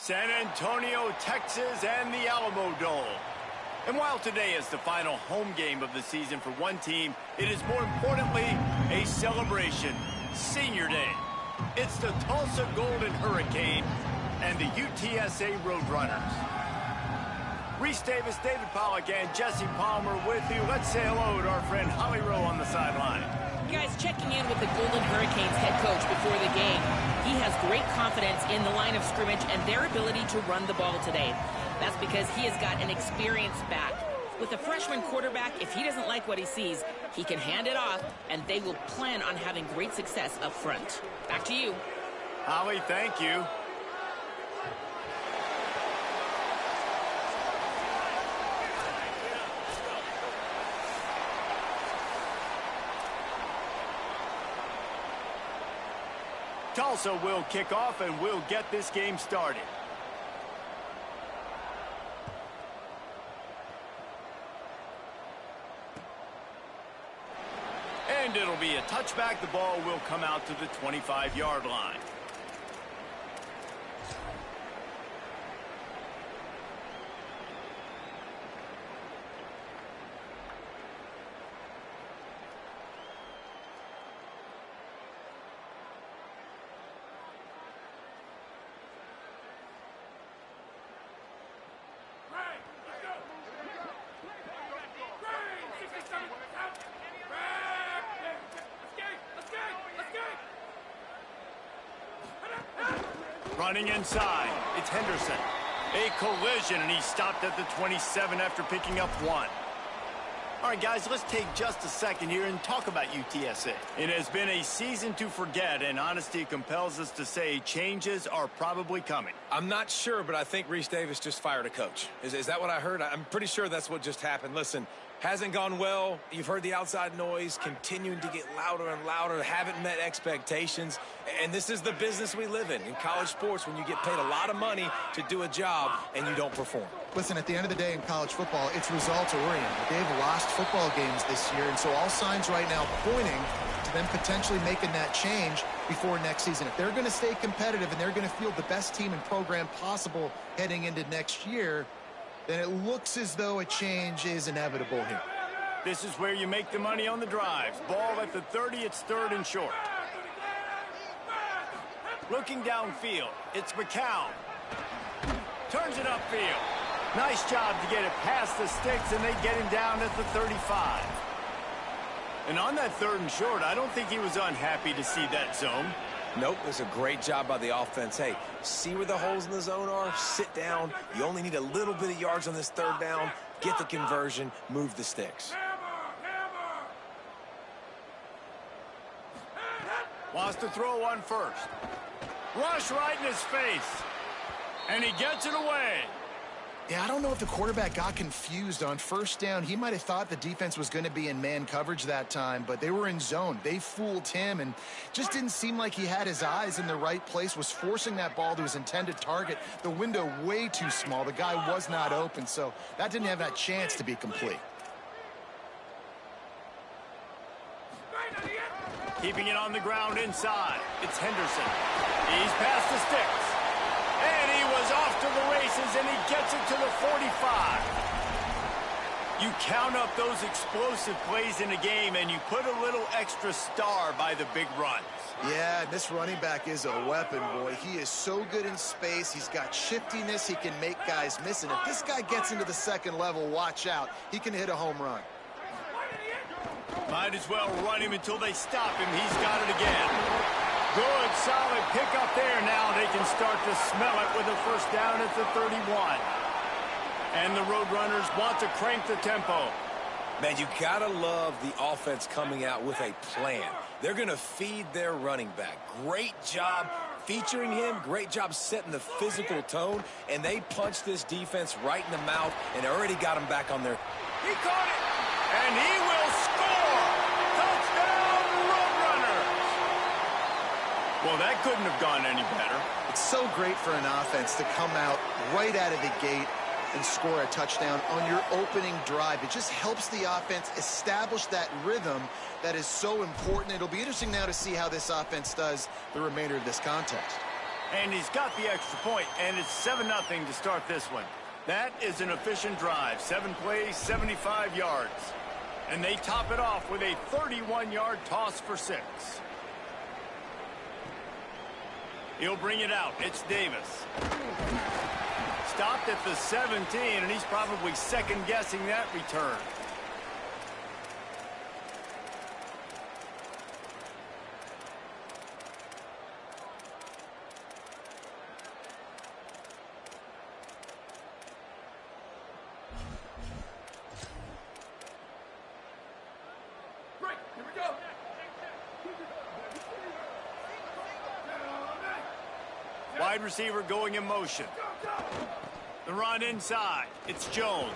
San Antonio, Texas, and the Alamo Dome. And while today is the final home game of the season for one team, it is more importantly a celebration. Senior Day. It's the Tulsa Golden Hurricane and the UTSA Roadrunners. Reese Davis, David Pollack, and Jesse Palmer with you. Let's say hello to our friend Holly Rowe on the sideline. Guys, checking in with the Golden Hurricanes head coach before the game. He has great confidence in the line of scrimmage and their ability to run the ball today. That's because he has got an experienced back. With a freshman quarterback, if he doesn't like what he sees, he can hand it off, and they will plan on having great success up front. Back to you. Holly, thank you. Tulsa will kick off and we'll get this game started. And it'll be a touchback. The ball will come out to the 25-yard line. Running inside, it's Henderson. A collision, and he stopped at the 27 after picking up one. All right, guys, let's take just a second here and talk about UTSA. It has been a season to forget, and honesty compels us to say changes are probably coming. I'm not sure, but I think Reese Davis just fired a coach. Is that what I heard? I'm pretty sure that's what just happened. Listen, hasn't gone well. You've heard the outside noise continuing to get louder and louder. Haven't met expectations. And this is the business we live in college sports, when you get paid a lot of money to do a job and you don't perform. Listen, at the end of the day in college football, it's results oriented. They've lost football games this year, and so all signs right now pointing to them potentially making that change before next season. If they're going to stay competitive and they're going to field the best team and program possible heading into next year, then it looks as though a change is inevitable here. This is where you make the money on the drives. Ball at the 30, it's third and short. Looking downfield, it's McCown. Turns it upfield. Nice job to get it past the sticks, and they get him down at the 35. And on that third and short, I don't think he was unhappy to see that zone. Nope, it's a great job by the offense. Hey, see where the holes in the zone are? Sit down. You only need a little bit of yards on this third down. Get the conversion. Move the sticks. Wants to throw one first. Rush right in his face. And he gets it away. Yeah, I don't know if the quarterback got confused on first down. He might have thought the defense was going to be in man coverage that time, but they were in zone. They fooled him, and just didn't seem like he had his eyes in the right place, was forcing that ball to his intended target. The window way too small. The guy was not open, so that didn't have that chance to be complete. Keeping it on the ground inside. It's Henderson. He's past the sticks. And he was off to the races, and he gets it to the 45. You count up those explosive plays in a game, and you put a little extra star by the big runs. Yeah, this running back is a weapon, boy. He is so good in space. He's got shiftiness. He can make guys miss. And if this guy gets into the second level, watch out. He can hit a home run. Might as well run him until they stop him. He's got it again. Good, solid pickup there. Now they can start to smell it with a first down at the 31. And the Roadrunners want to crank the tempo. Man, you gotta love the offense coming out with a plan. They're gonna feed their running back. Great job featuring him. Great job setting the physical tone. And they punched this defense right in the mouth and already got him back on their... He caught it, and he will score! Touchdown, Roadrunners! Well, that couldn't have gone any better. It's so great for an offense to come out right out of the gate and score a touchdown on your opening drive. It just helps the offense establish that rhythm that is so important. It'll be interesting now to see how this offense does the remainder of this contest. And he's got the extra point, and it's 7-0 to start this one. That is an efficient drive. 7 plays, 75 yards. And they top it off with a 31-yard toss for 6. He'll bring it out. It's Davis. Stopped at the 17, and he's probably second-guessing that return. Wide receiver going in motion. The run inside. It's Jones.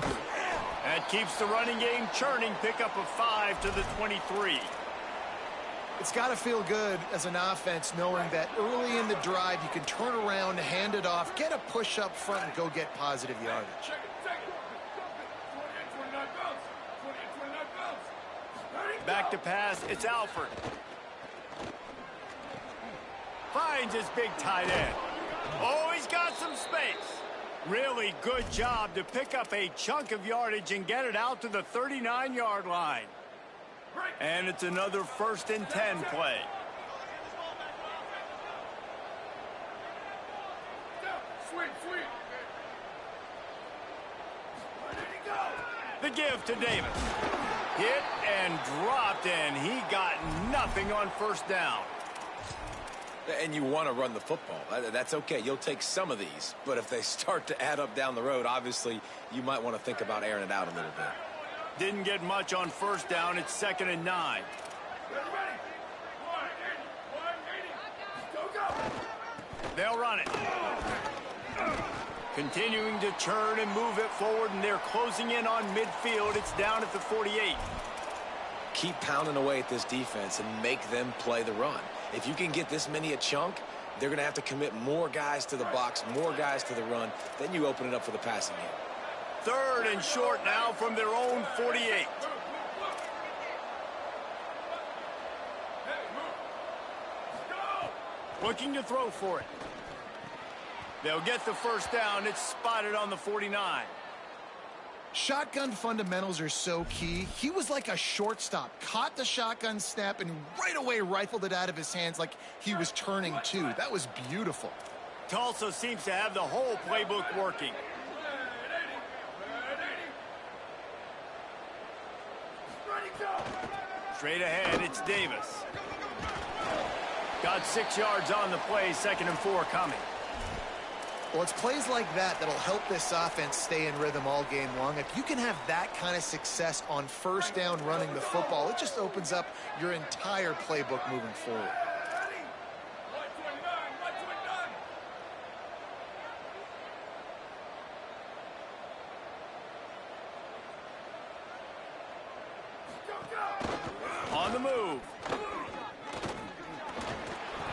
That keeps the running game churning. Pickup of 5 to the 23. It's got to feel good as an offense knowing that early in the drive you can turn around, hand it off, get a push up front, and go get positive yardage. Back to pass. It's Alford. Finds his big tight end. Oh, he's got some space. Really good job to pick up a chunk of yardage and get it out to the 39-yard line. And it's another 1st and 10 play. The give to Davis. Hit and dropped, and he got nothing on 1st down. And you want to run the football. That's okay. You'll take some of these. But if they start to add up down the road, obviously, you might want to think about airing it out a little bit. Didn't get much on 1st down. It's 2nd and 9. They'll run it. Continuing to churn and move it forward, and they're closing in on midfield. It's down at the 48. Keep pounding away at this defense and make them play the run. If you can get this many a chunk, they're going to have to commit more guys to the box, more guys to the run. Then you open it up for the passing game. 3rd and short now from their own 48. Looking to throw for it. They'll get the 1st down. It's spotted on the 49. Shotgun fundamentals are so key. He was like a shortstop, caught the shotgun snap and right away rifled it out of his hands like he was turning too. That was beautiful. Tulsa seems to have the whole playbook working. Straight ahead, it's Davis. Got 6 yards on the play, 2nd and 4 coming. Well, it's plays like that that'll help this offense stay in rhythm all game long. If you can have that kind of success on 1st down running the football, it just opens up your entire playbook moving forward. On the move.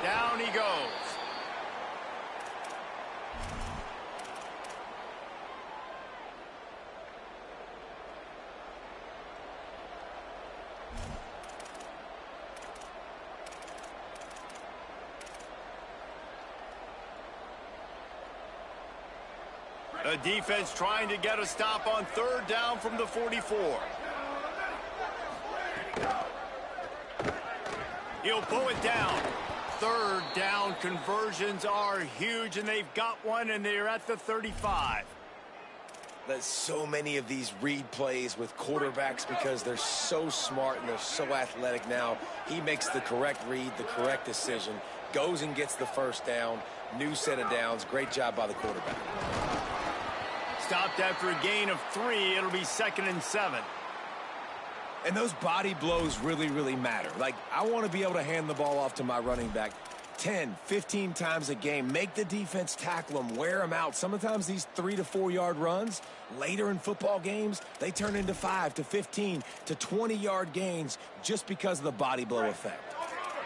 Down he goes. The defense trying to get a stop on 3rd down from the 44. He'll pull it down. 3rd down conversions are huge, and they've got one, and they're at the 35. There's so many of these read plays with quarterbacks because they're so smart and they're so athletic now. He makes the correct read, the correct decision, goes and gets the 1st down, new set of downs. Great job by the quarterback. Stopped after a gain of 3. It'll be 2nd and 7. And those body blows really, really matter. Like, I want to be able to hand the ball off to my running back 10, 15 times a game. Make the defense tackle them, wear them out. Sometimes these 3 to 4 yard runs, later in football games, they turn into 5 to 15 to 20-yard gains just because of the body blow effect.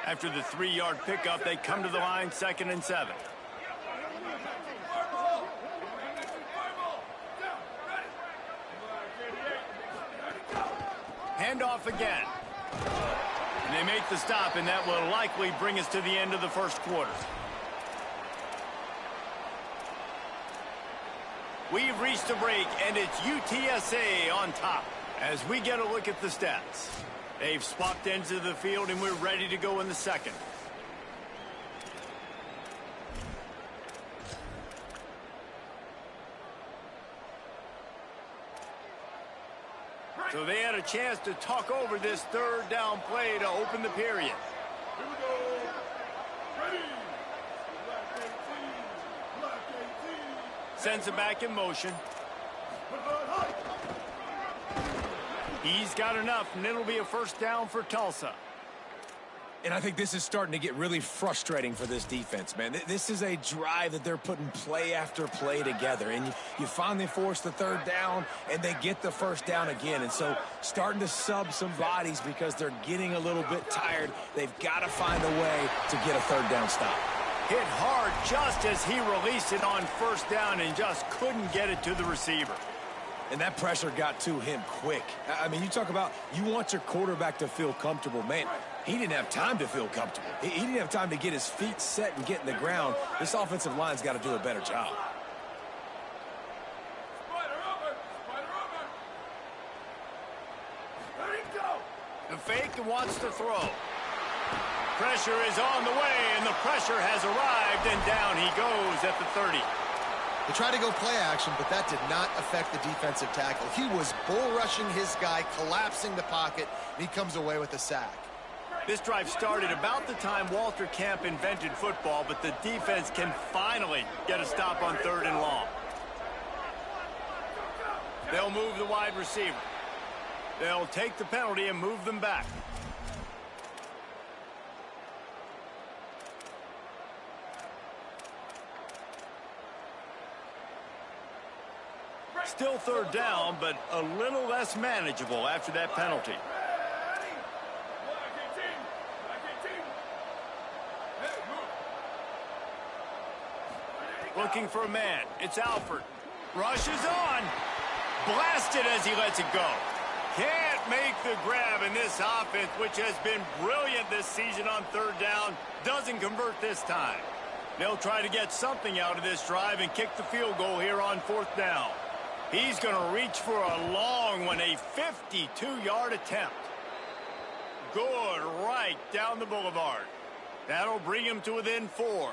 After the 3-yard pickup, they come to the line, 2nd and 7. Handoff again. And they make the stop, and that will likely bring us to the end of the 1st quarter. We've reached a break, and it's UTSA on top. As we get a look at the stats, they've swapped ends of the field, and we're ready to go in the second. So they had a chance to talk over this third down play to open the period. Here we go. Ready. Black 18. Black 18. Sends it back in motion. He's got enough, and it'll be a first down for Tulsa. And I think this is starting to get really frustrating for this defense, man. This is a drive that they're putting play after play together. And you finally force the third down, and they get the first down again. And so starting to sub some bodies because they're getting a little bit tired. They've got to find a way to get a third down stop. Hit hard just as he released it on first down and just couldn't get it to the receiver. And that pressure got to him quick. I mean, you talk about you want your quarterback to feel comfortable. Man, he didn't have time to feel comfortable. He didn't have time to get his feet set and get in the ground. This offensive line's got to do a better job. The fake wants to throw. Pressure is on the way, and the pressure has arrived, and down he goes at the 30. They tried to go play action, but that did not affect the defensive tackle. He was bull rushing his guy, collapsing the pocket, and he comes away with a sack. This drive started about the time Walter Camp invented football, but the defense can finally get a stop on third and long. They'll move the wide receiver. They'll take the penalty and move them back. Still third down, but a little less manageable after that penalty. Looking for a man. It's Alford. Rushes on. Blasted as he lets it go. Can't make the grab, in this offense, which has been brilliant this season on third down, doesn't convert this time. They'll try to get something out of this drive and kick the field goal here on fourth down. He's going to reach for a long one, a 52-yard attempt. Good, right down the boulevard. That'll bring him to within 4.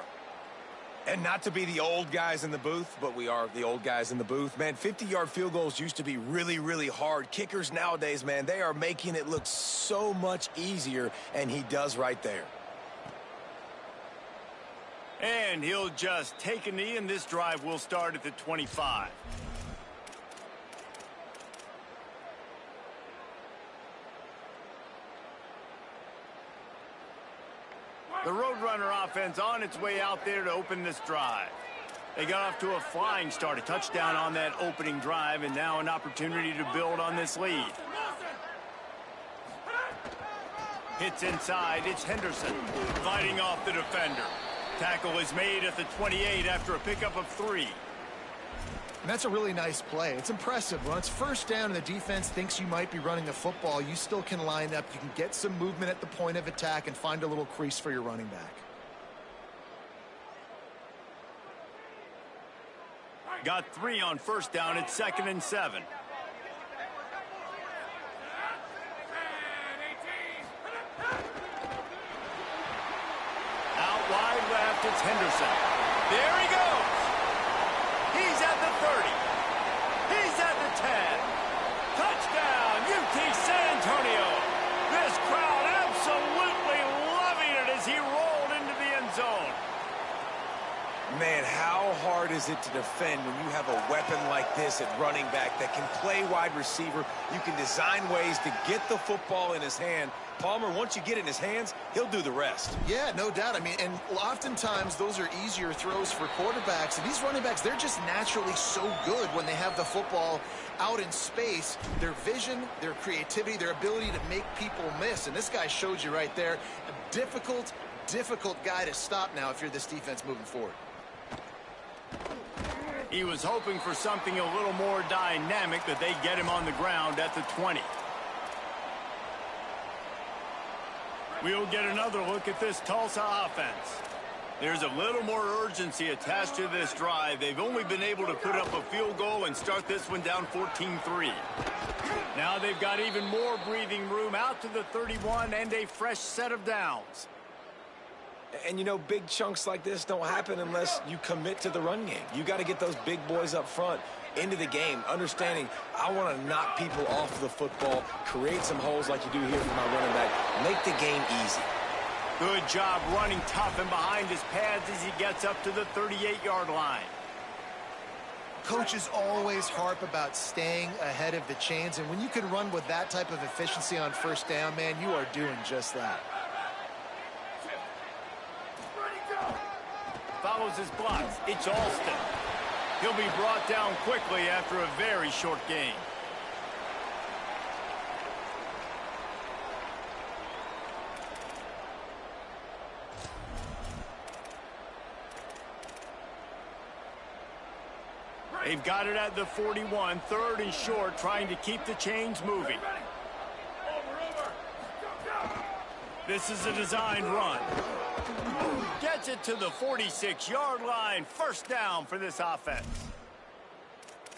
And not to be the old guys in the booth, but we are the old guys in the booth. Man, 50-yard field goals used to be really, really hard. Kickers nowadays, man, they are making it look so much easier, and he does right there. And he'll just take a knee, and this drive will start at the 25. The Roadrunner offense on its way out there to open this drive. They got off to a flying start, a touchdown on that opening drive, and now an opportunity to build on this lead. Hits inside, it's Henderson fighting off the defender. Tackle is made at the 28 after a pickup of 3. And that's a really nice play. It's impressive. When it's first down and the defense thinks you might be running the football, you still can line up. You can get some movement at the point of attack and find a little crease for your running back. Got 3 on first down. It's 2nd and 7. Out wide left, it's Henderson. There he goes. He's at the 30. He's at the 10. Touchdown, UT San Antonio. This crowd absolutely loving it as he rolled into the end zone. Man, how hard is it to defend when you have a weapon like this at running back that can play wide receiver? You can design ways to get the football in his hand. Palmer, once you get it in his hands, he'll do the rest. Yeah, no doubt. I mean, and oftentimes those are easier throws for quarterbacks. And these running backs, they're just naturally so good when they have the football out in space. Their vision, their creativity, their ability to make people miss. And this guy showed you right there. A difficult guy to stop now if you're this defense moving forward. He was hoping for something a little more dynamic, that they get him on the ground at the 20. We'll get another look at this Tulsa offense. There's a little more urgency attached to this drive. They've only been able to put up a field goal and start this one down 14-3. Now they've got even more breathing room out to the 31 and a fresh set of downs. And, you know, big chunks like this don't happen unless you commit to the run game. You got to get those big boys up front into the game, understanding I want to knock people off the football, create some holes like you do here for my running back, make the game easy. Good job running tough and behind his pads as he gets up to the 38-yard line. Coaches always harp about staying ahead of the chains, and when you can run with that type of efficiency on first down, man, you are doing just that. Follows his blocks. It's Alston. He'll be brought down quickly after a very short gain. They've got it at the 41, third and short, trying to keep the chains moving. This is a designed run. Gets it to the 46-yard line. First down for this offense.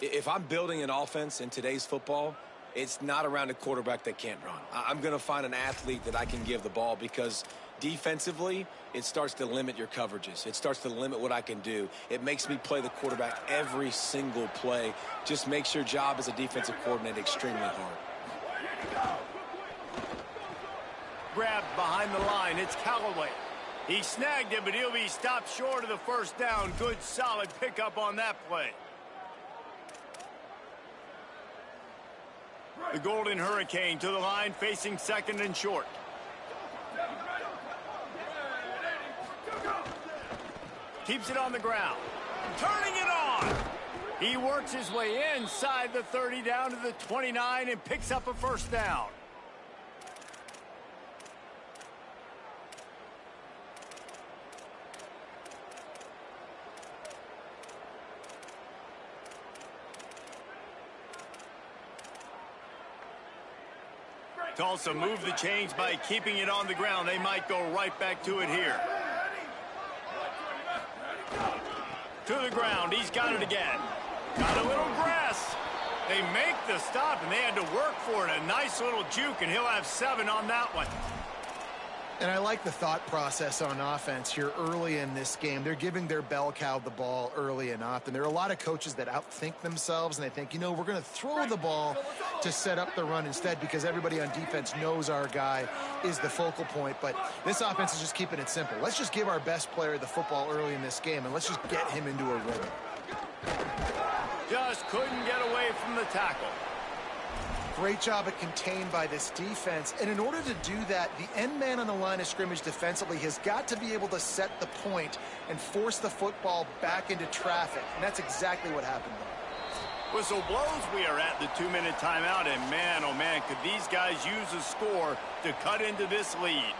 If I'm building an offense in today's football, it's not around a quarterback that can't run. I'm going to find an athlete that I can give the ball because defensively, it starts to limit your coverages. It starts to limit what I can do. It makes me play the quarterback every single play. Just makes your job as a defensive coordinator extremely hard. Grabbed behind the line. It's Callaway. He snagged it, but he'll be stopped short of the first down. Good, solid pickup on that play. The Golden Hurricane to the line, facing second and short. Keeps it on the ground. Turning it on. He works his way inside the 30 down to the 29 and picks up a first down. Tulsa moved the chains by keeping it on the ground. They might go right back to it here. To the ground. He's got it again. Got a little grass. They make the stop, and they had to work for it. A nice little juke, and he'll have 7 on that one. And I like the thought process on offense here early in this game. They're giving their bell cow the ball early and often. There are a lot of coaches that outthink themselves, and they think, you know, we're going to throw the ball to set up the run instead because everybody on defense knows our guy is the focal point. But this offense is just keeping it simple. Let's just give our best player the football early in this game, and let's just get him into a rhythm. Just couldn't get away from the tackle. Great job at contained by this defense. And in order to do that, the end man on the line of scrimmage defensively has got to be able to set the point and force the football back into traffic. And that's exactly what happened there. Whistle blows. We are at the 2-minute timeout. And man, oh man, could these guys use a score to cut into this lead.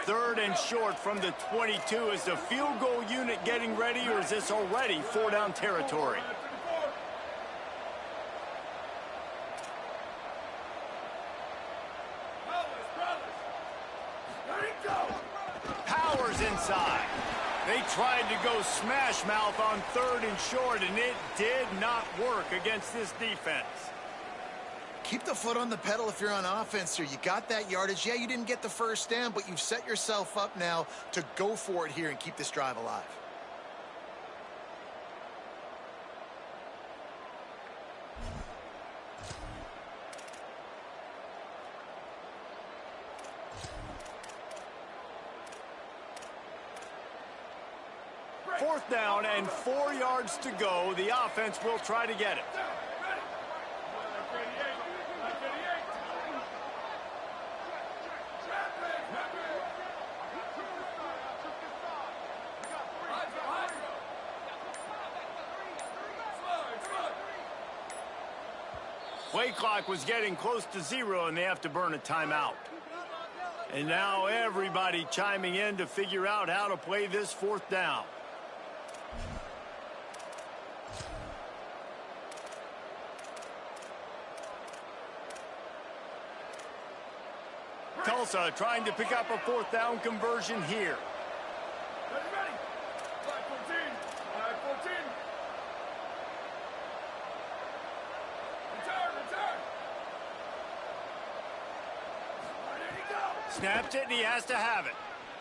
Third and short from the 22. Is the field goal unit getting ready, or is this already 4-down territory? Powers inside. They tried to go smash mouth on third and short, and it did not work against this defense. Keep the foot on the pedal if you're on offense here. You got that yardage. Yeah, you didn't get the first down, but you've set yourself up now to go for it here and keep this drive alive. Fourth down and 4 yards to go. The offense will try to get it. Play clock was getting close to 0, and they have to burn a timeout. And now everybody chiming in to figure out how to play this fourth down. Tulsa trying to pick up a 4th down conversion here. Ready, ready. Flag 14. Flag 14. Return, return. Ready to go. Snaps it, and he has to have it.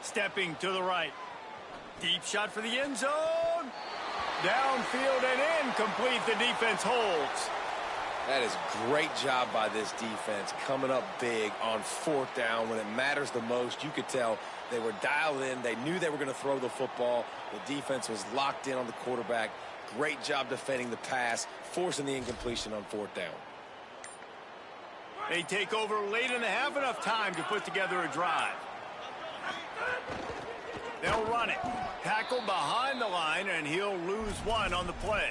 Stepping to the right. Deep shot for the end zone. Downfield and incomplete. The defense holds. That is great job by this defense, coming up big on 4th down when it matters the most. You could tell they were dialed in. They knew they were going to throw the football. The defense was locked in on the quarterback. Great job defending the pass, forcing the incompletion on 4th down. They take over late in the half, enough time to put together a drive. They'll run it. Tackle behind the line, and he'll lose 1 on the play.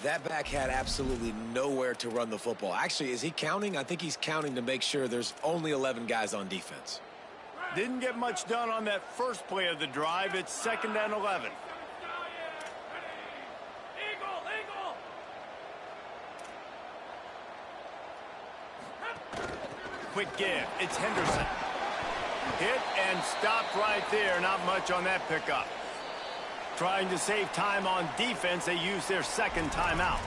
That back had absolutely nowhere to run the football. Actually, is he counting? I think he's counting to make sure there's only 11 guys on defense. Didn't get much done on that first play of the drive. It's 2nd and 11. Quick give. It's Henderson. Hit and stopped right there. Not much on that pickup. Trying to save time on defense, they use their 2nd timeout.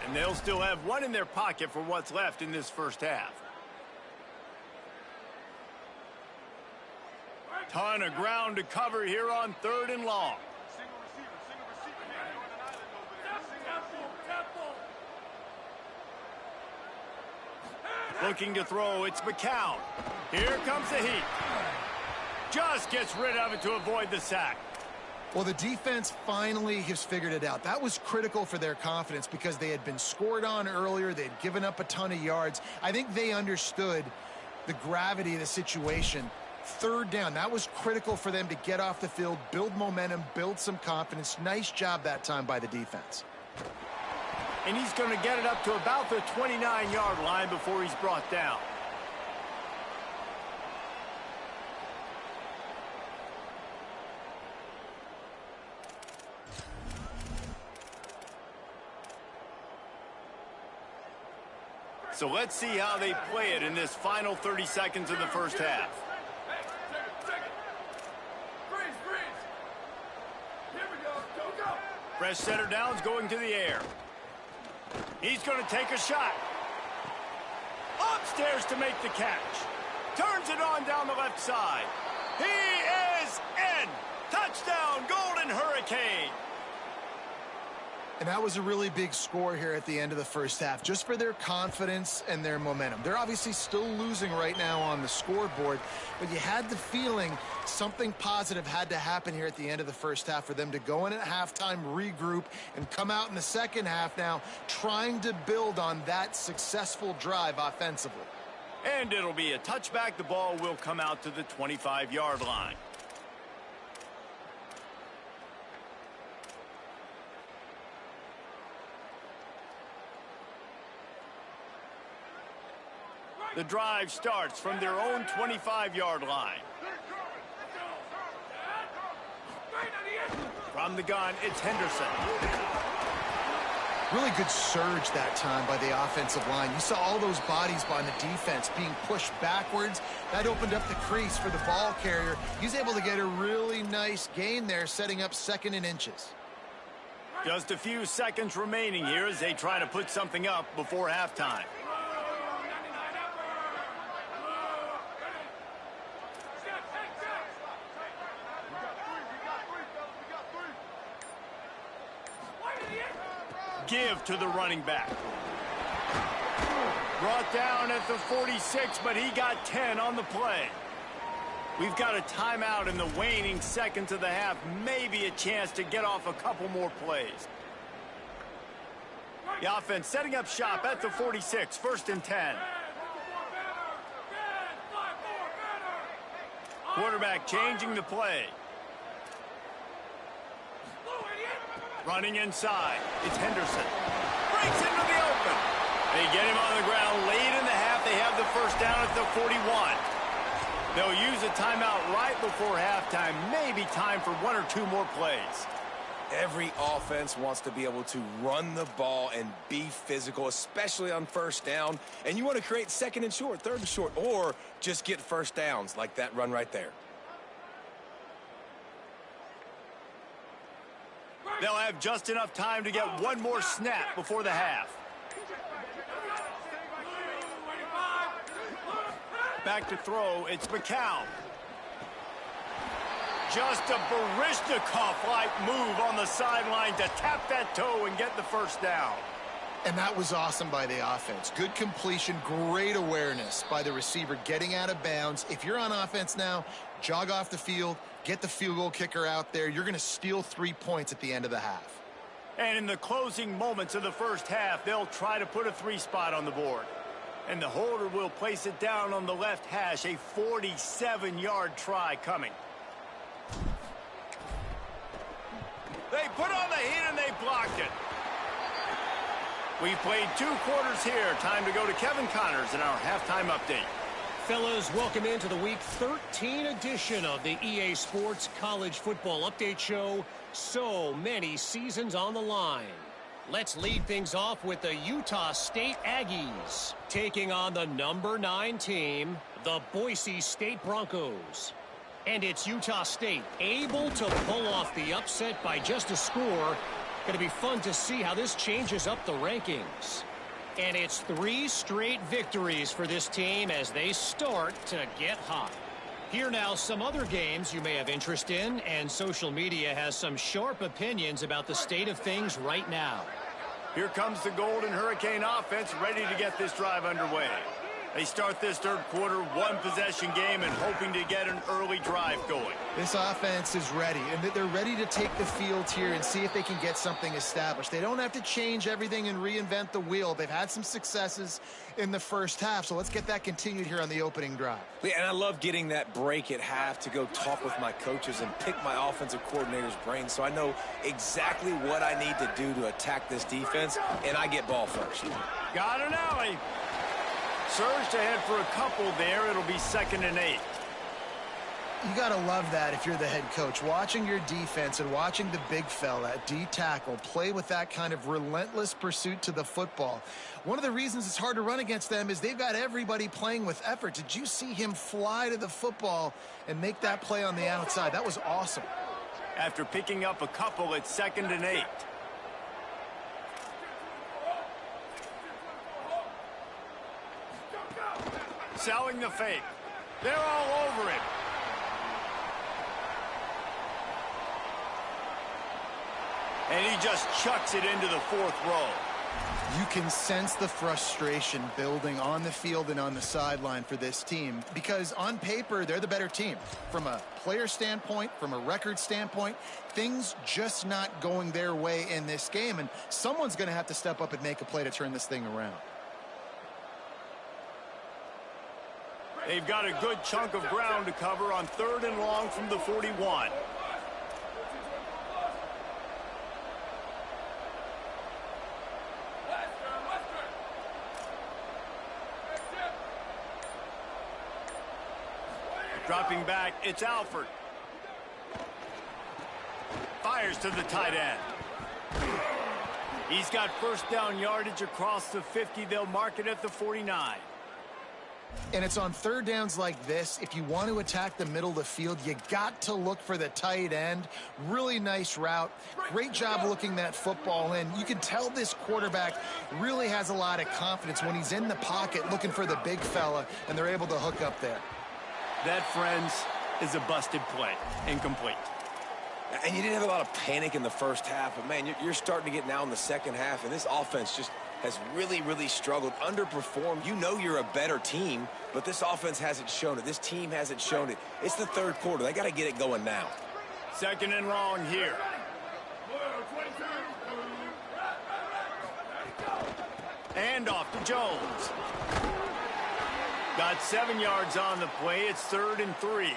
And they'll still have 1 in their pocket for what's left in this first half. Ton of ground to cover here on 3rd and long. Single receiver here. Looking to throw, it's McCown. Here comes the heat. Just gets rid of it to avoid the sack. Well, the defense finally has figured it out. That was critical for their confidence because they had been scored on earlier. They had given up a ton of yards. I think they understood the gravity of the situation. 3rd down, that was critical for them to get off the field, build momentum, build some confidence. Nice job that time by the defense. And he's going to get it up to about the 29-yard line before he's brought down. So let's see how they play it in this final 30 seconds of the first half. Take it. Freeze. Here we go. Go. Fresh center downs going to the air. He's going to take a shot. Upstairs to make the catch. Turns it on down the left side. He is in. Touchdown, Golden Hurricane. And that was a really big score here at the end of the first half, just for their confidence and their momentum. They're obviously still losing right now on the scoreboard, but you had the feeling something positive had to happen here at the end of the first half for them to go in at halftime, regroup, and come out in the second half now trying to build on that successful drive offensively. And it'll be a touchback. The ball will come out to the 25-yard line. The drive starts from their own 25-yard line. From the gun, it's Henderson. Really good surge that time by the offensive line. You saw all those bodies by the defense being pushed backwards. That opened up the crease for the ball carrier. He's able to get a really nice gain there, setting up 2nd and inches. Just a few seconds remaining here as they try to put something up before halftime. Give to the running back. Brought down at the 46, but he got 10 on the play. We've got a timeout in the waning seconds of the half. Maybe a chance to get off a couple more plays. The offense setting up shop at the 46, 1st and 10. Quarterback changing the play. Running inside, it's Henderson. Breaks into the open. They get him on the ground late in the half. They have the first down at the 41. They'll use a timeout right before halftime. Maybe time for 1 or 2 more plays. Every offense wants to be able to run the ball and be physical, especially on first down. And you want to create second and short, third and short, or just get first downs like that run right there. They'll have just enough time to get one more snap before the half. Back to throw, it's McCown. Just a Barishnikov-like move on the sideline to tap that toe and get the first down. And that was awesome by the offense. Good completion, great awareness by the receiver getting out of bounds. If you're on offense now, jog off the field, get the field goal kicker out there. You're going to steal 3 points at the end of the half. And in the closing moments of the first half, they'll try to put a 3 spot on the board. And the holder will place it down on the left hash, a 47-yard try coming. They put on the heat and they blocked it. We've played 2 quarters here. Time to go to Kevin Connors in our halftime update. Fellas, welcome into the Week 13 edition of the EA Sports College Football Update Show. So many seasons on the line. Let's lead things off with the Utah State Aggies taking on the number 9 team, the Boise State Broncos. And it's Utah State able to pull off the upset by just a score. Going to be fun to see how this changes up the rankings. And it's 3 straight victories for this team as they start to get hot. Here now some other games you may have interest in, and social media has some sharp opinions about the state of things right now. Here comes the Golden Hurricane offense ready to get this drive underway. They start this third quarter, 1-possession game and hoping to get an early drive going. This offense is ready, and they're ready to take the field here and see if they can get something established. They don't have to change everything and reinvent the wheel. They've had some successes in the first half, so let's get that continued here on the opening drive. Yeah, and I love getting that break at half to go talk with my coaches and pick my offensive coordinator's brain so I know exactly what I need to do to attack this defense, and I get ball first. Got an alley. Surged ahead for a couple there. It'll be 2nd and 8. You got to love that if you're the head coach. Watching your defense and watching the big fella at D-tackle play with that kind of relentless pursuit to the football. One of the reasons it's hard to run against them is they've got everybody playing with effort. Did you see him fly to the football and make that play on the outside? That was awesome. After picking up a couple, it's 2nd and 8. Selling the fake. They're all over it. And he just chucks it into the 4th row. You can sense the frustration building on the field and on the sideline for this team because on paper, they're the better team. From a player standpoint, from a record standpoint, things just not going their way in this game. And someone's going to have to step up and make a play to turn this thing around. They've got a good chunk of ground to cover on 3rd and long from the 41. Dropping back, it's Alford. Fires to the tight end. He's got first down yardage across the 50. They'll mark it at the 49. And it's on 3rd downs like this. If you want to attack the middle of the field, you got to look for the tight end. Really nice route. Great job looking that football in. You can tell this quarterback really has a lot of confidence when he's in the pocket looking for the big fella, and they're able to hook up there. That, friends, is a busted play. Incomplete. And you didn't have a lot of panic in the first half, but, man, you're starting to get now in the second half, and this offense just has really struggled, underperformed. You know you're a better team, but this offense hasn't shown it. This team hasn't shown it. It's the third quarter. They got to get it going now. 2nd and long here. And off to Jones. Got 7 yards on the play. It's 3rd and 3.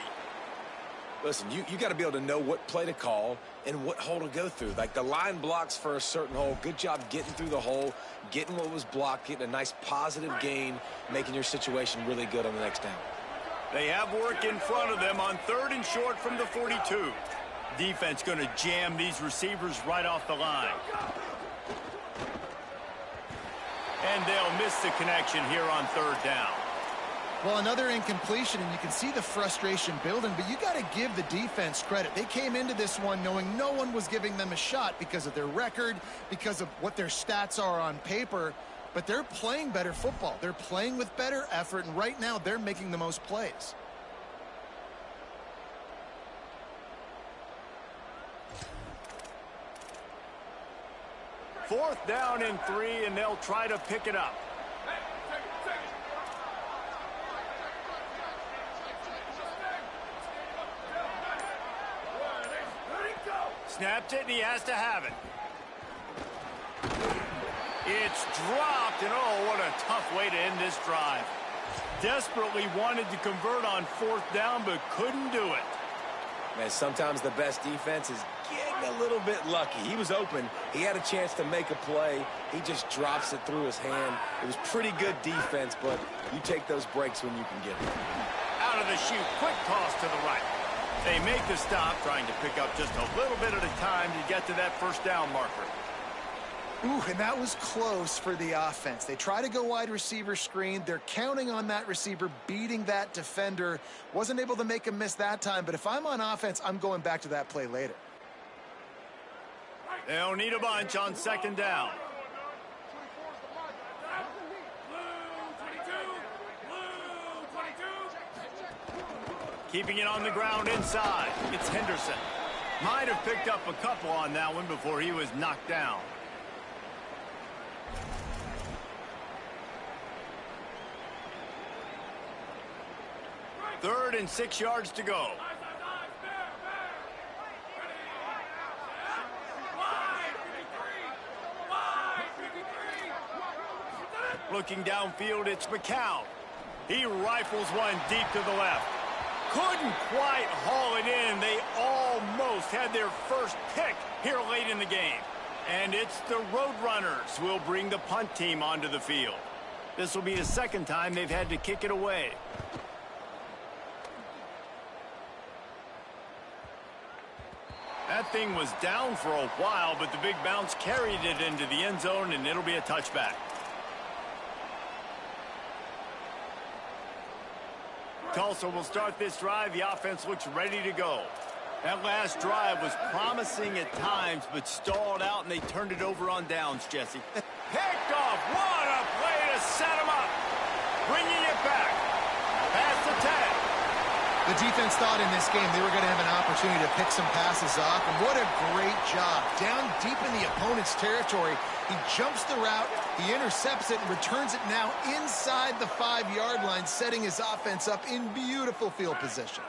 Listen, you got to be able to know what play to call and what hole to go through. Like the line blocks for a certain hole. Good job getting through the hole, getting what was blocked, getting a nice positive gain, making your situation really good on the next down. They have work in front of them on 3rd and short from the 42. Defense going to jam these receivers right off the line. And they'll miss the connection here on third down. Well, another incompletion, and you can see the frustration building, but you got to give the defense credit. They came into this one knowing no one was giving them a shot because of their record, because of what their stats are on paper, but they're playing better football. They're playing with better effort, and right now they're making the most plays. Fourth down and 3, and they'll try to pick it up. Snapped it, and he has to have it. It's dropped, and oh, what a tough way to end this drive. Desperately wanted to convert on fourth down, but couldn't do it. Man, sometimes the best defense is getting a little bit lucky. He was open. He had a chance to make a play. He just drops it through his hand. It was pretty good defense, but you take those breaks when you can get them. Out of the chute, quick toss to the right. They make the stop, trying to pick up just a little bit at a time to get to that first down marker. Ooh, and that was close for the offense. They try to go wide receiver screen. They're counting on that receiver beating that defender. Wasn't able to make a miss that time, but if I'm on offense, I'm going back to that play later. They'll need a bunch on second down. Keeping it on the ground inside. It's Henderson. Might have picked up a couple on that one before he was knocked down. Third and 6 yards to go. Looking downfield, it's McCown. He rifles one deep to the left. Couldn't quite haul it in. They almost had their first pick here late in the game. And it's the Roadrunners who will bring the punt team onto the field. This will be the second time they've had to kick it away. That thing was down for a while, but the big bounce carried it into the end zone, and it'll be a touchback. Tulsa will start this drive. The offense looks ready to go. That last drive was promising at times, but stalled out, and they turned it over on downs, Jesse. Picked off. What a play to set him up. Bringing it back. Past the 10. The defense thought in this game they were going to have an opportunity to pick some passes off, and what a great job. Down deep in the opponent's territory, he jumps the route, he intercepts it, and returns it now inside the 5-yard line, setting his offense up in beautiful field position.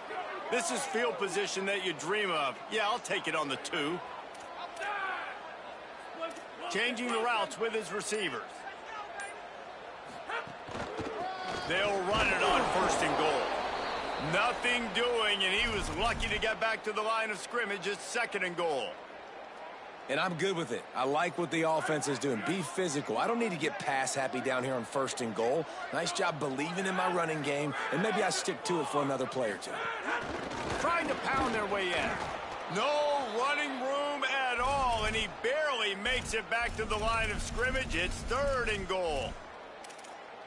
This is field position that you dream of. Yeah, I'll take it on the 2. Changing the routes with his receivers. They'll run it on first and goal. Nothing doing, and he was lucky to get back to the line of scrimmage at second and goal. And I'm good with it. I like what the offense is doing. Be physical. I don't need to get pass happy down here on first and goal. Nice job believing in my running game, and maybe I stick to it for another play or two. Trying to pound their way in. No running room at all, and he barely makes it back to the line of scrimmage. It's third and goal.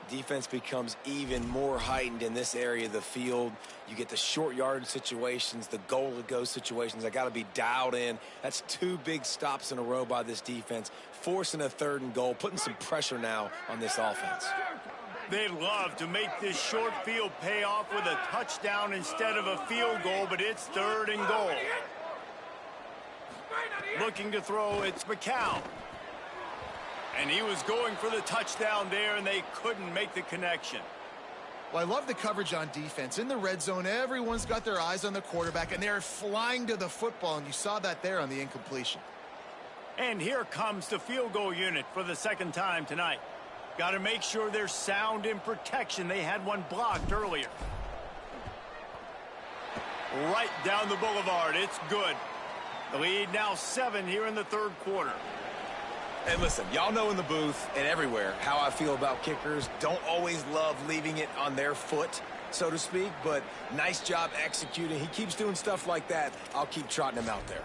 Defense becomes even more heightened in this area of the field. You get the short yard situations, the goal-to-go situations. I got to be dialed in. That's 2 big stops in a row by this defense, forcing a third and goal, putting some pressure now on this offense. They'd love to make this short field pay off with a touchdown instead of a field goal, but it's third and goal. Looking to throw, it's McCown. And he was going for the touchdown there, and they couldn't make the connection. Well, I love the coverage on defense. In the red zone, everyone's got their eyes on the quarterback, and they're flying to the football, and you saw that there on the incompletion. And here comes the field goal unit for the second time tonight. Got to make sure they're sound in protection. They had one blocked earlier. Right down the boulevard. It's good. The lead now 7 here in the third quarter. And listen, y'all know in the booth and everywhere how I feel about kickers. Don't always love leaving it on their foot. so to speak, but nice job executing. He keeps doing stuff like that. I'll keep trotting him out there.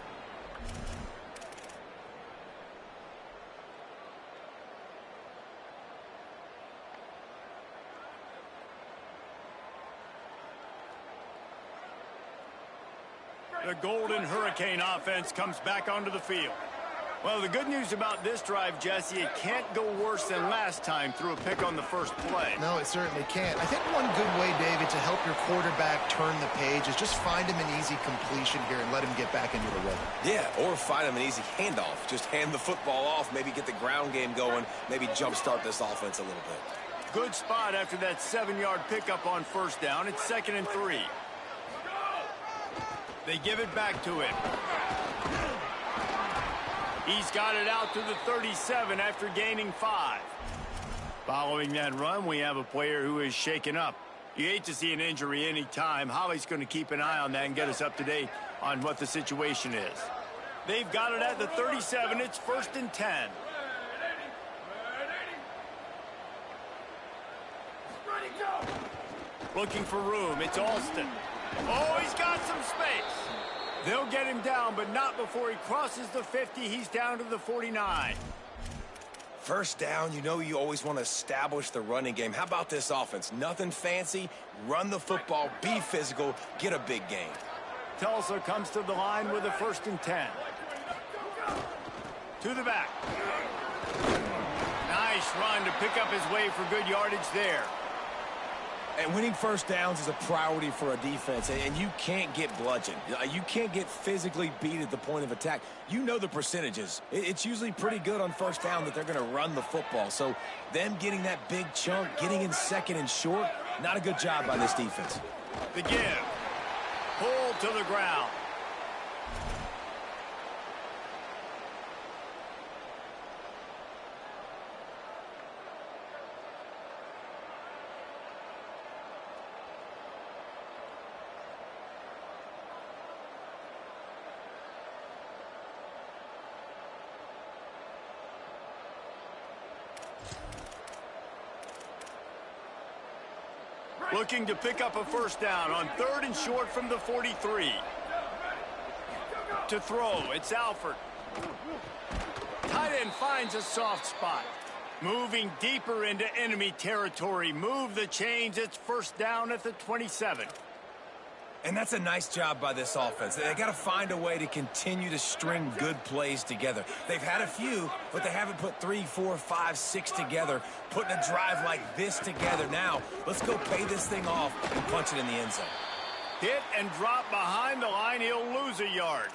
The Golden Hurricane offense comes back onto the field. Well, the good news about this drive, Jesse, it can't go worse than last time through a pick on the first play. No, it certainly can't. I think one good way, David, to help your quarterback turn the page is just find him an easy completion here and let him get back into the rhythm. Yeah, or find him an easy handoff. Just hand the football off, maybe get the ground game going, maybe jumpstart this offense a little bit. Good spot after that 7-yard pickup on first down. It's 2nd and 3. They give it back to him. He's got it out to the 37 after gaining 5. Following that run, we have a player who is shaken up. You hate to see an injury any time. Holly's going to keep an eye on that and get us up to date on what the situation is. They've got it at the 37. It's 1st and 10. Looking for room. It's Alston. Oh, he's got some space. They'll get him down, but not before he crosses the 50. He's down to the 49. First down, you know you always want to establish the running game. How about this offense? Nothing fancy. Run the football, be physical, get a big gain. Tulsa comes to the line with a 1st and 10. To the back. Nice run to pick up his way for good yardage there. And winning first downs is a priority for a defense, and you can't get bludgeoned. You can't get physically beat at the point of attack. You know the percentages. It's usually pretty good on first down that they're going to run the football. So them getting that big chunk, getting in 2nd and short, not a good job by this defense. The give. Pulled to the ground. Looking to pick up a first down on 3rd and short from the 43. To throw, it's Alford. Tight end finds a soft spot. Moving deeper into enemy territory. Move the chains. It's 1st down at the 27. And that's a nice job by this offense. They got to find a way to continue to string good plays together. They've had a few, but they haven't put 3, 4, 5, 6 together. Putting a drive like this together now. Let's go pay this thing off and punch it in the end zone. Hit and drop behind the line. He'll lose a yard.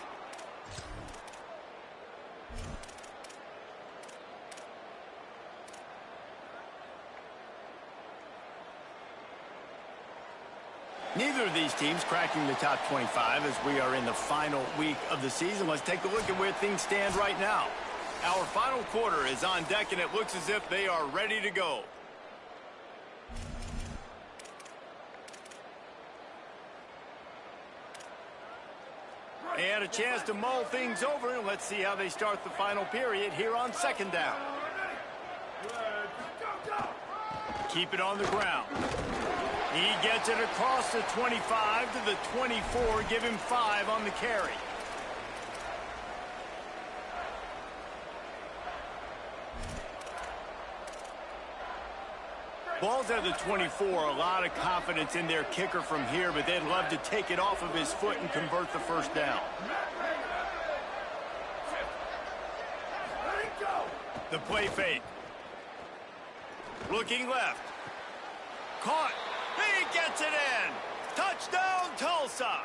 Neither of these teams cracking the top 25 as we are in the final week of the season. Let's take a look at where things stand right now. Our final quarter is on deck, and it looks as if they are ready to go. They had a chance to mull things over, and let's see how they start the final period here on 2nd down. Keep it on the ground. He gets it across the 25 to the 24. Give him 5 on the carry. Ball's at the 24. A lot of confidence in their kicker from here, but they'd love to take it off of his foot and convert the first down. The play fake. Looking left. Caught. He gets it in. Touchdown, Tulsa.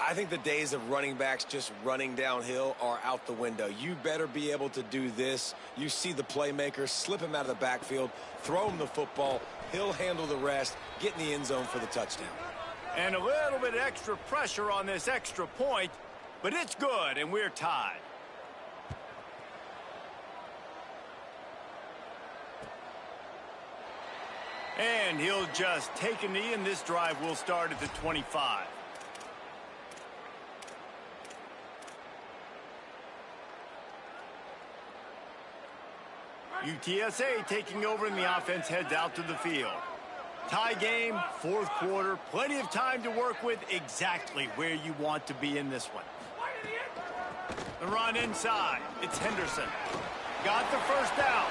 I think the days of running backs just running downhill are out the window. You better be able to do this. You see the playmaker, slip him out of the backfield, throw him the football. He'll handle the rest, get in the end zone for the touchdown. And a little bit extra pressure on this extra point, but it's good, and we're tied. And he'll just take a knee, and this drive will start at the 25. UTSA taking over, and the offense heads out to the field. Tie game, fourth quarter, plenty of time to work with, exactly where you want to be in this one. The run inside. It's Henderson. Got the first down.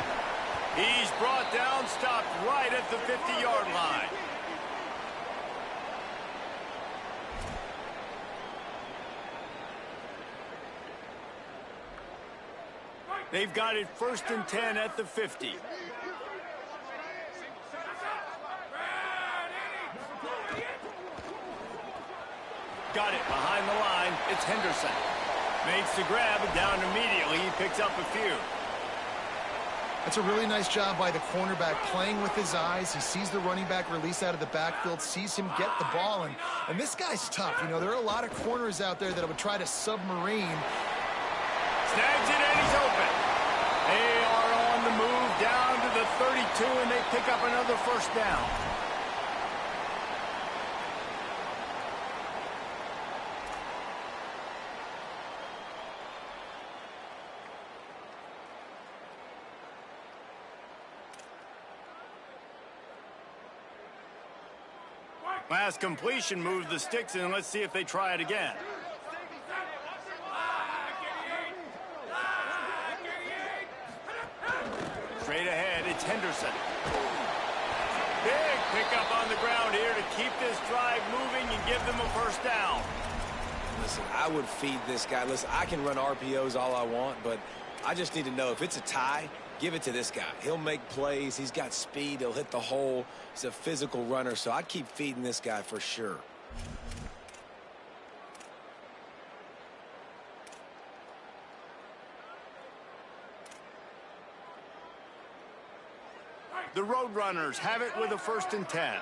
He's brought down, stopped right at the 50-yard line. They've got it 1st and 10 at the 50. Got it behind the line. It's Henderson. Makes the grab, and down immediately. He picks up a few. That's a really nice job by the cornerback, playing with his eyes. He sees the running back release out of the backfield, sees him get the ball, and this guy's tough. You know, there are a lot of corners out there that would try to submarine. Snags it, and he's open. They are on the move down to the 32, and they pick up another first down. Last completion moved the sticks in. Let's see if they try it again. Straight ahead, it's Henderson. Big pickup on the ground here to keep this drive moving and give them a first down. Listen, I would feed this guy. Listen, I can run RPOs all I want, but I just need to know if it's a tie, give it to this guy. He'll make plays. He's got speed. He'll hit the hole. He's a physical runner, so I'd keep feeding this guy for sure. The Roadrunners have it with a 1st and 10.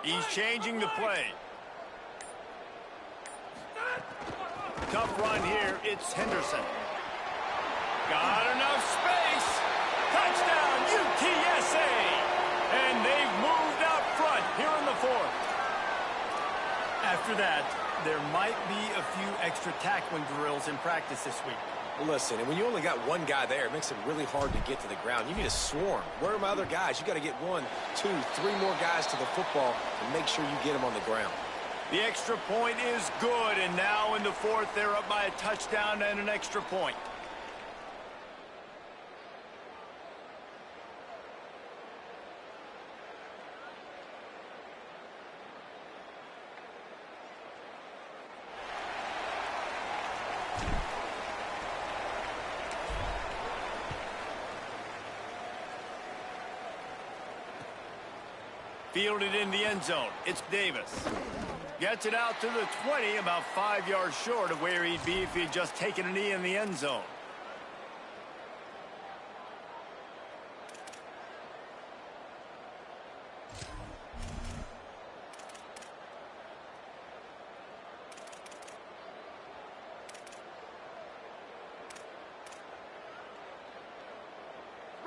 He's changing the play. Tough run here. It's Henderson. Got enough space. Touchdown, UTSA. And they've moved out front here in the 4th. After that, there might be a few extra tackling drills in practice this week. Listen, and when you only got one guy there, it makes it really hard to get to the ground. You need a swarm. Where are my other guys? You got to get 1, 2, 3 more guys to the football and make sure you get them on the ground. The extra point is good, and now in the 4th, they're up by a touchdown and an extra point. Fielded in the end zone. It's Davis. Gets it out to the 20, about 5 yards short of where he'd be if he'd just taken a knee in the end zone.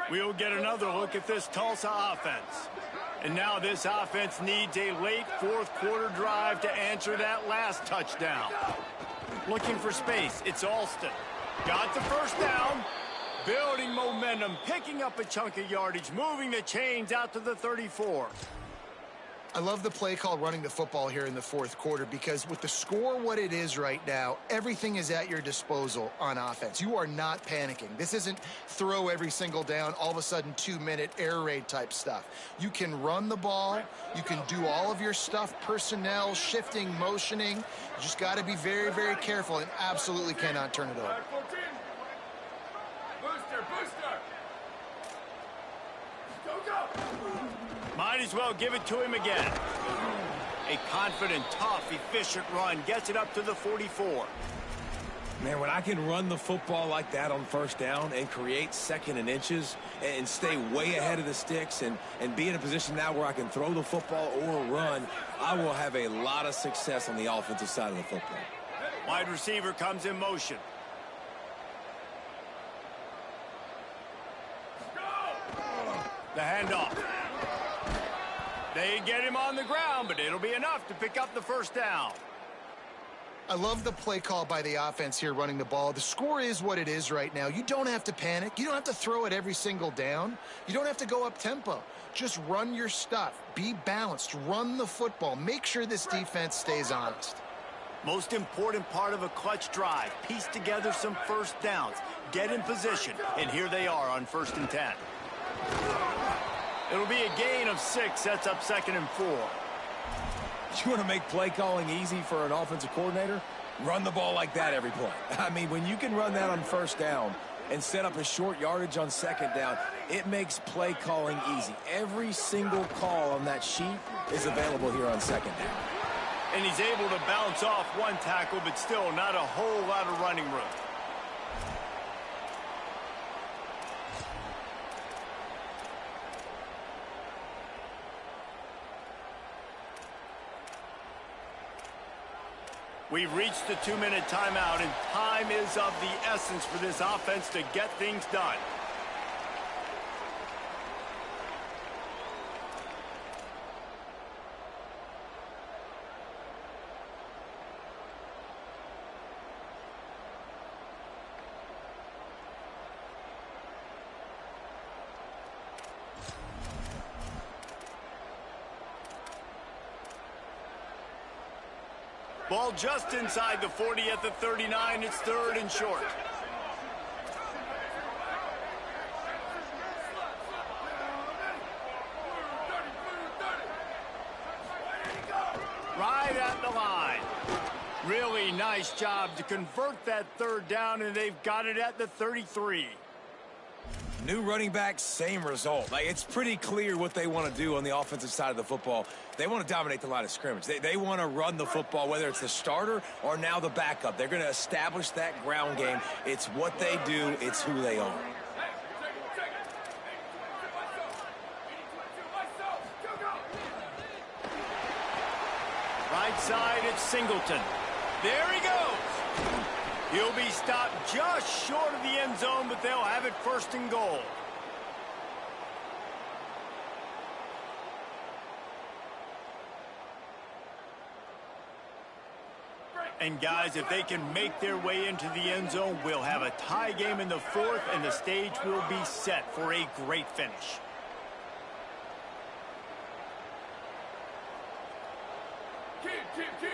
We'll get another look at this Tulsa offense. And now this offense needs a late 4th quarter drive to answer that last touchdown. Looking for space, it's Alston. Got the first down. Building momentum, picking up a chunk of yardage, moving the chains out to the 34. I love the play call running the football here in the 4th quarter, because with the score what it is right now, everything is at your disposal on offense. You are not panicking. This isn't throw every single down, all of a sudden 2-minute air raid type stuff. You can run the ball. You can do all of your stuff, personnel, shifting, motioning. You just got to be very, very careful and absolutely cannot turn it over. Booster. Go. Might as well give it to him again. A confident, tough, efficient run gets it up to the 44. Man, when I can run the football like that on first down and create 2nd and inches and stay way ahead of the sticks and be in a position now where I can throw the football or run, I will have a lot of success on the offensive side of the football. Wide receiver comes in motion. The handoff. They get him on the ground, but it'll be enough to pick up the first down. I love the play call by the offense here running the ball. The score is what it is right now. You don't have to panic. You don't have to throw it every single down. You don't have to go up tempo. Just run your stuff. Be balanced. Run the football. Make sure this defense stays honest. Most important part of a clutch drive. Piece together some first downs. Get in position. And here they are on 1st and 10. It'll be a gain of 6. Sets up 2nd and 4. You want to make play calling easy for an offensive coordinator? Run the ball like that every play. I mean, when you can run that on 1st down and set up a short yardage on 2nd down, it makes play calling easy. Every single call on that sheet is available here on 2nd down. And he's able to bounce off one tackle, but still not a whole lot of running room. We've reached the 2-minute timeout, and time is of the essence for this offense to get things done. Ball just inside the 40 at the 39. It's 3rd and short. Right at the line. Really nice job to convert that 3rd down, and they've got it at the 33. New running back, same result. Like, it's pretty clear what they want to do on the offensive side of the football. They want to dominate the line of scrimmage. They want to run the football, whether it's the starter or now the backup. They're going to establish that ground game. It's what they do. It's who they are. Right side, it's Singleton. There he goes. He'll be stopped just short of the end zone, but they'll have it 1st and goal. And guys, if they can make their way into the end zone, we'll have a tie game in the 4th, and the stage will be set for a great finish. Keep.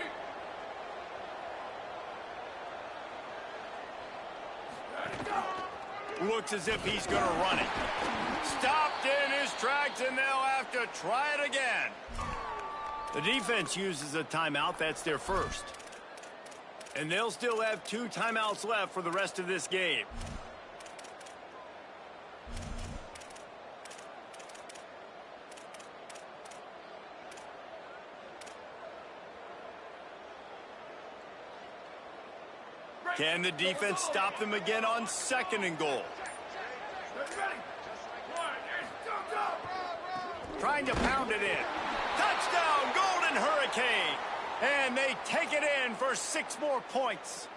Looks as if he's going to run it. Stopped in his tracks, and they'll have to try it again. The defense uses a timeout. That's their first. And they'll still have 2 timeouts left for the rest of this game. Can the defense stop them again on 2nd and goal? Trying to pound it in. Touchdown, Golden Hurricane! And they take it in for 6 more points.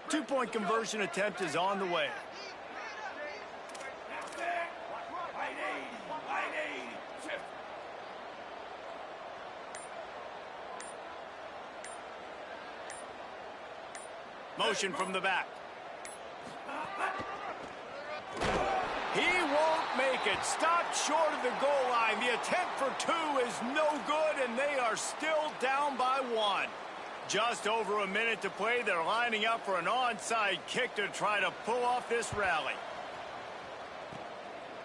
Two-point conversion attempt is on the way. Motion from the back. He won't make it. Stopped short of the goal line. The attempt for 2 is no good, and they are still down by 1. Just over a minute to play. They're lining up for an onside kick to try to pull off this rally.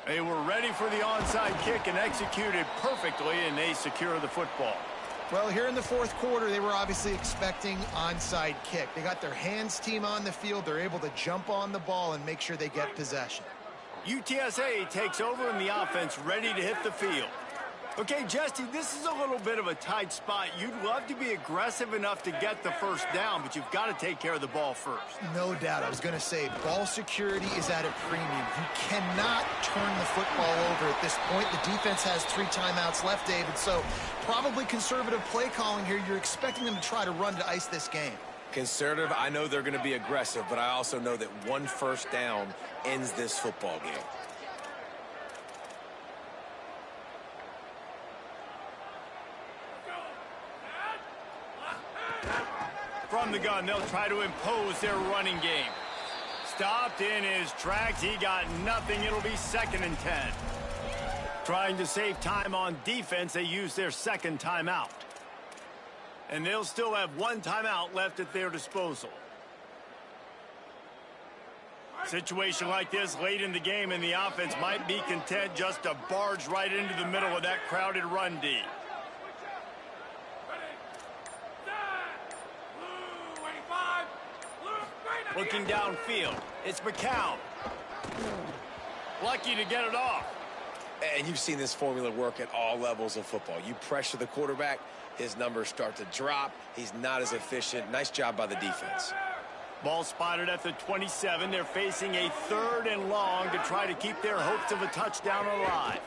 They were ready for the onside kick and executed perfectly, and they secure the football. Well, here in the 4th quarter, they were obviously expecting onside kick. They got their hands team on the field. They're able to jump on the ball and make sure they get possession. UTSA takes over in the offense, ready to hit the field. Okay, Jesse, this is a little bit of a tight spot. You'd love to be aggressive enough to get the first down, but you've got to take care of the ball first. No doubt. I was going to say, ball security is at a premium. You cannot turn the football over at this point. The defense has 3 timeouts left, David, so probably conservative play calling here. You're expecting them to try to run to ice this game. Conservative, I know they're going to be aggressive, but I also know that 1 first down ends this football game. From the gun, they'll try to impose their running game. Stopped in his tracks. He got nothing. It'll be 2nd and 10. Trying to save time on defense, they use their 2nd timeout. And they'll still have 1 timeout left at their disposal. Situation like this late in the game, and the offense might be content just to barge right into the middle of that crowded run D. Looking downfield, it's McCown. Lucky to get it off. And you've seen this formula work at all levels of football. You pressure the quarterback, his numbers start to drop. He's not as efficient. Nice job by the defense. Ball spotted at the 27. They're facing a 3rd and long to try to keep their hopes of a touchdown alive.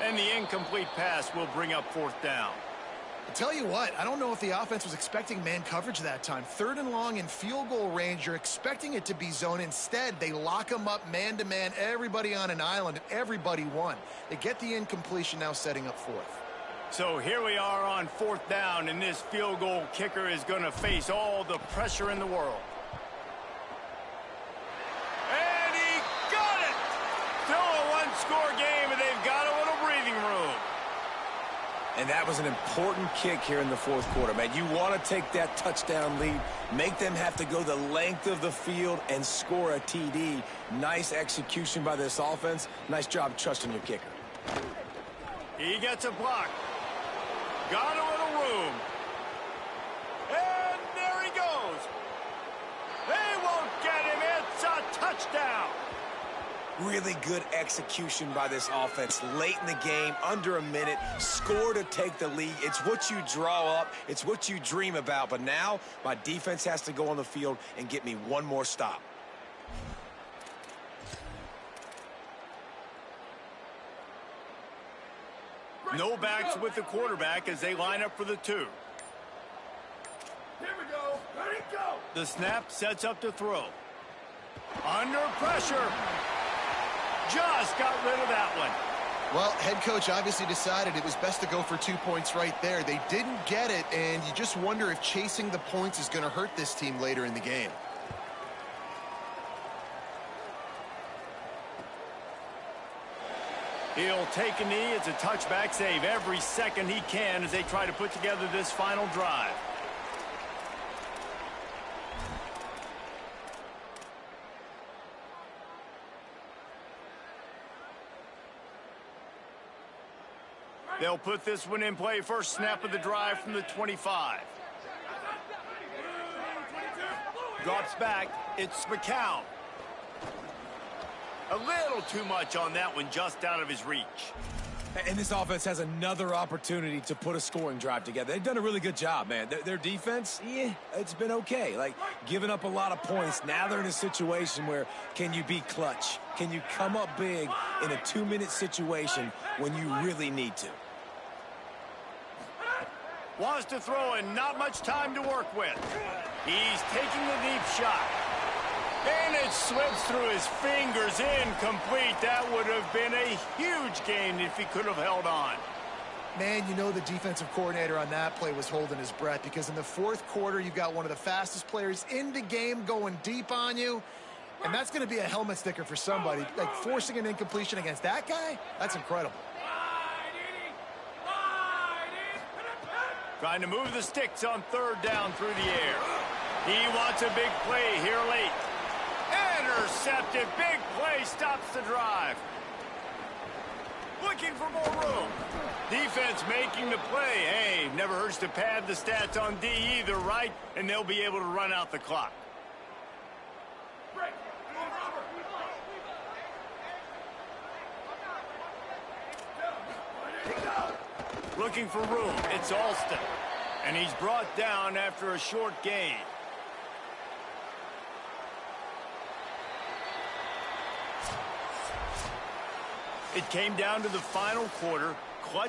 And the incomplete pass will bring up 4th down. I'll tell you what, I don't know if the offense was expecting man coverage that time. 3rd and long in field goal range, you're expecting it to be zone. Instead, they lock them up man-to-man, everybody on an island, and everybody won. They get the incompletion, now setting up 4th. So here we are on 4th down, and this field goal kicker is going to face all the pressure in the world. And he got it! Still a 1-score game, and they've got a little breathing room. And that was an important kick here in the 4th quarter, man. You want to take that touchdown lead, make them have to go the length of the field and score a TD. Nice execution by this offense. Nice job trusting your kicker. He gets a block. Got a little room. And there he goes. They won't get him. It's a touchdown. Really good execution by this offense late in the game, under a minute, score to take the lead. It's what you draw up. It's what you dream about. But now my defense has to go on the field and get me 1 more stop. No backs with the quarterback as they line up for the 2. Here we go. Ready, go. The snap sets up to throw. Under pressure. Just got rid of that one. Well, head coach obviously decided it was best to go for 2 points right there. They didn't get it, and you just wonder if chasing the points is going to hurt this team later in the game. He'll take a knee. It's a touchback save every second he can as they try to put together this final drive. They'll put this one in play. First snap of the drive from the 25. Drops back. It's McCown. A little too much on that one, just out of his reach. And this offense has another opportunity to put a scoring drive together. They've done a really good job, man. Their defense, yeah, it's been okay. Like, giving up a lot of points. Now they're in a situation where can you be clutch? Can you come up big in a 2-minute situation when you really need to? Wants to throw and not much time to work with. He's taking the deep shot. And it slips through his fingers, incomplete. That would have been a huge gain if he could have held on. Man, you know the defensive coordinator on that play was holding his breath, because in the 4th quarter, you've got one of the fastest players in the game going deep on you. And that's going to be a helmet sticker for somebody. Like, forcing an incompletion against that guy, that's incredible. Trying to move the sticks on 3rd down through the air. He wants a big play here late. Intercepted. Big play stops the drive. Looking for more room. Defense making the play. Hey, never hurts to pad the stats on D either, right? And they'll be able to run out the clock. Looking for room. It's Alston. And he's brought down after a short gain. It came down to the final quarter. Clutch